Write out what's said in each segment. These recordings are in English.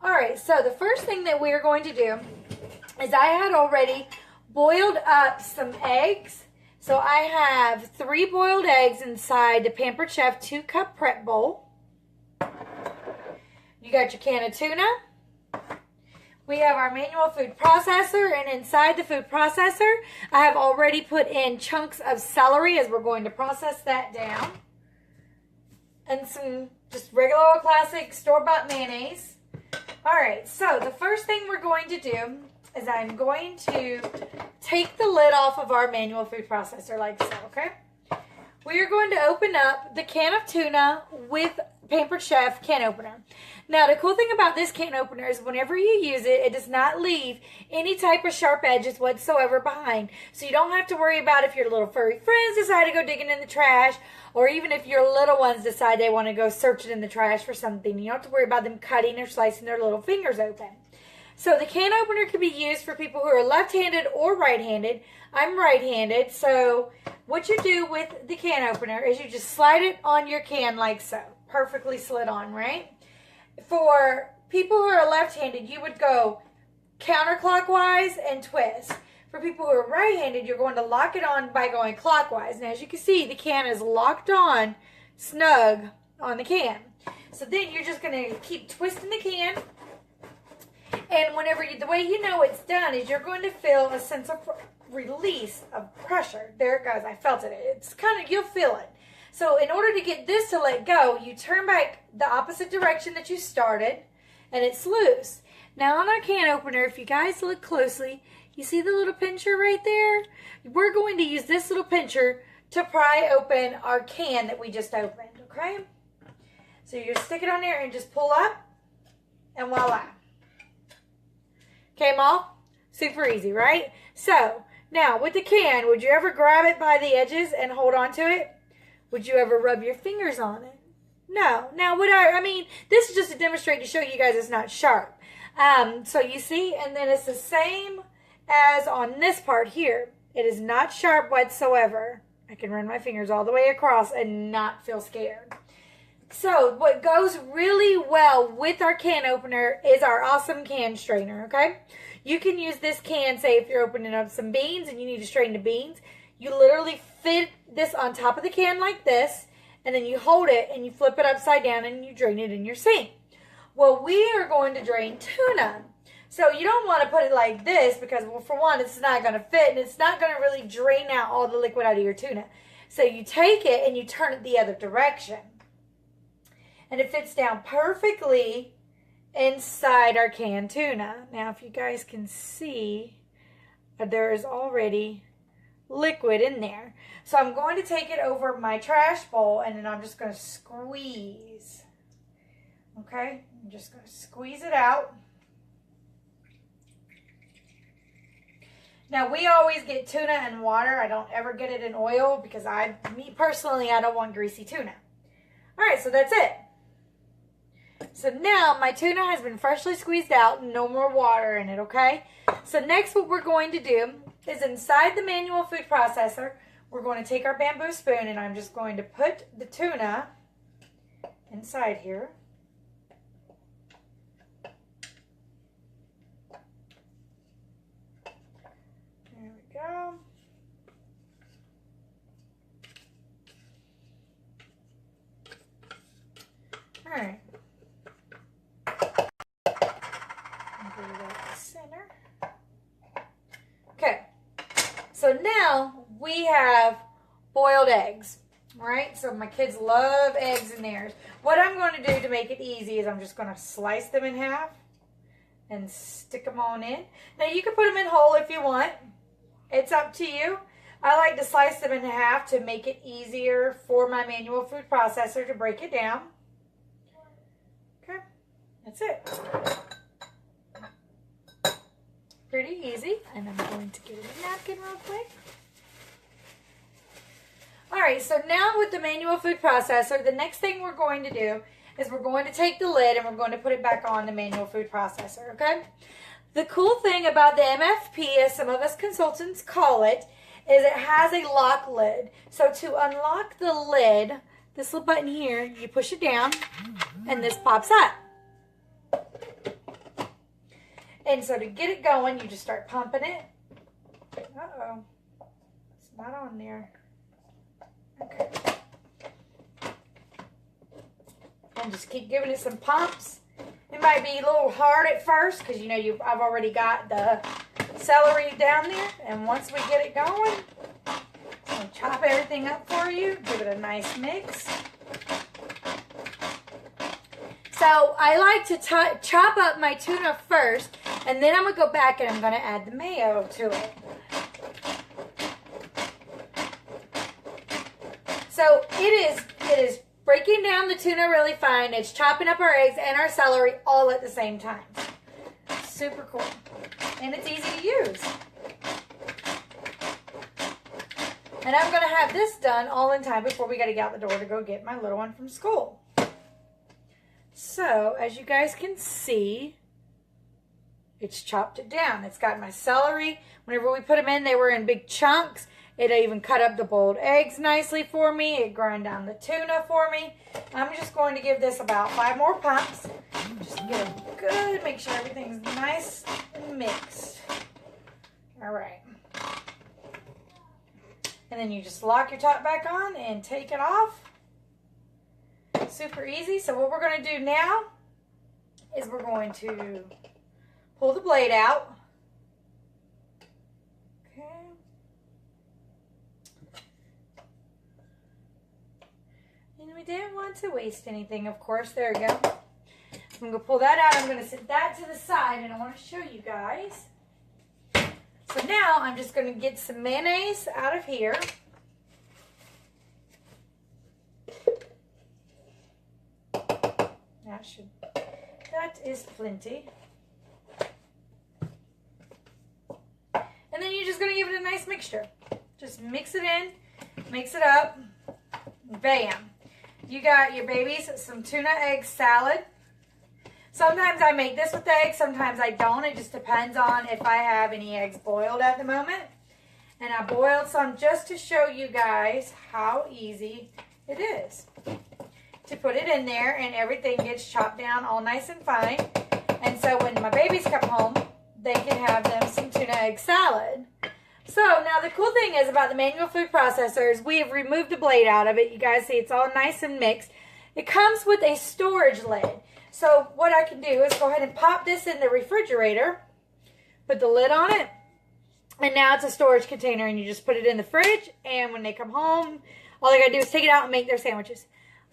Alright, so the first thing that we're going to do is I had already boiled up some eggs. So I have 3 boiled eggs inside the Pampered Chef 2-cup prep bowl. You got your can of tuna. We have our manual food processor, and inside the food processor, I have already put in chunks of celery as we're going to process that down. And some just regular old classic store-bought mayonnaise. Alright, so the first thing we're going to do is I'm going to take the lid off of our manual food processor like so, okay? We are going to open up the can of tuna with Pampered Chef can opener. Now, the cool thing about this can opener is whenever you use it, it does not leave any type of sharp edges whatsoever behind. So you don't have to worry about if your little furry friends decide to go digging in the trash, or even if your little ones decide they want to go searching in the trash for something. You don't have to worry about them cutting or slicing their little fingers open. So the can opener can be used for people who are left-handed or right-handed. I'm right-handed, so what you do with the can opener is you just slide it on your can like so. Perfectly slid on, right? For people who are left-handed, you would go counterclockwise and twist. For people who are right-handed, you're going to lock it on by going clockwise. And as you can see, the can is locked on snug on the can. So then you're just going to keep twisting the can. And whenever the way you know it's done is you're going to feel a sense of release of pressure. There it goes. I felt it. It's kind of, you'll feel it. So in order to get this to let go, you turn back the opposite direction that you started, and it's loose. Now on our can opener, if you guys look closely, you see the little pincher right there? We're going to use this little pincher to pry open our can that we just opened, okay? So you just stick it on there and just pull up, and voila. Came off? Super easy, right? So, now with the can, would you ever grab it by the edges and hold on to it? Would you ever rub your fingers on it? No. Now, I mean, this is just to demonstrate to show you guys it's not sharp. So you see, and then it's the same as on this part here. It is not sharp whatsoever. I can run my fingers all the way across and not feel scared. So what goes really well with our can opener is our awesome can strainer, okay? You can use this can, say if you're opening up some beans and you need to strain the beans. You literally fit this on top of the can like this, and then you hold it and you flip it upside down and you drain it in your sink. Well, we are going to drain tuna. So you don't want to put it like this because, well, for one, it's not going to fit and it's not going to really drain out all the liquid out of your tuna. So you take it and you turn it the other direction. And it fits down perfectly inside our canned tuna. Now, if you guys can see, there is already liquid in there. So I'm going to take it over my trash bowl and then I'm just going to squeeze. Okay? I'm just going to squeeze it out. Now, we always get tuna in water. I don't ever get it in oil because me personally, I don't want greasy tuna. Alright, so that's it. So now my tuna has been freshly squeezed out, no more water in it, okay? So next what we're going to do is inside the manual food processor, we're going to take our bamboo spoon and I'm just going to put the tuna inside here. There we go. All right. Center. Okay, so now we have boiled eggs, right? So my kids love eggs in theirs. What I'm going to do to make it easy is I'm just going to slice them in half and stick them on in. Now you can put them in whole if you want. It's up to you. I like to slice them in half to make it easier for my manual food processor to break it down. Okay, that's it. Pretty easy, and I'm going to get a napkin real quick. Alright, so now with the manual food processor, the next thing we're going to do is we're going to take the lid and we're going to put it back on the manual food processor, okay? The cool thing about the MFP, as some of us consultants call it, is it has a lock lid. So to unlock the lid, this little button here, you push it down, and this pops up. And so to get it going, you just start pumping it. Uh-oh. It's not on there. Okay. And just keep giving it some pumps. It might be a little hard at first because, you know, I've already got the celery down there. And once we get it going, I'll chop everything up for you. Give it a nice mix. So I like to chop up my tuna first. And then I'm going to go back and I'm going to add the mayo to it. So it is breaking down the tuna really fine. It's chopping up our eggs and our celery all at the same time. Super cool. And it's easy to use. And I'm going to have this done all in time before we got to get out the door to go get my little one from school. So, as you guys can see, it's chopped it down. It's got my celery. Whenever we put them in, they were in big chunks. It even cut up the boiled eggs nicely for me. It ground down the tuna for me. I'm just going to give this about 5 more pumps. Just get them good. Make sure everything's nice and mixed. All right. And then you just lock your top back on and take it off. Super easy. So what we're going to do now is we're going to pull the blade out. Okay. And we didn't want to waste anything, of course. There we go. I'm going to pull that out. I'm going to set that to the side, and I want to show you guys. So now I'm just going to get some mayonnaise out of here. That is plenty. And then you're just going to give it a nice mixture. Just mix it in, mix it up, bam. You got your babies some tuna egg salad. Sometimes I make this with eggs, sometimes I don't. It just depends on if I have any eggs boiled at the moment. And I boiled some just to show you guys how easy it is to put it in there, and everything gets chopped down all nice and fine. And so when my babies come home, they can have them some tuna egg salad. So now the cool thing is about the manual food processors, we have removed the blade out of it. You guys see it's all nice and mixed. It comes with a storage lid. So what I can do is go ahead and pop this in the refrigerator, put the lid on it, and now it's a storage container, and you just put it in the fridge, and when they come home, all they gotta do is take it out and make their sandwiches.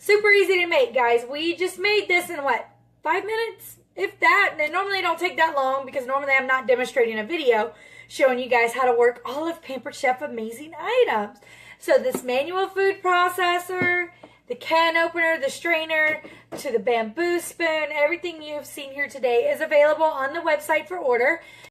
Super easy to make, guys. We just made this in, what, 5 minutes? If that. And normally it don't take that long because normally I'm not demonstrating a video showing you guys how to work all of Pampered Chef amazing items. So this manual food processor, the can opener, the strainer, to the bamboo spoon, everything you've seen here today is available on the website for order.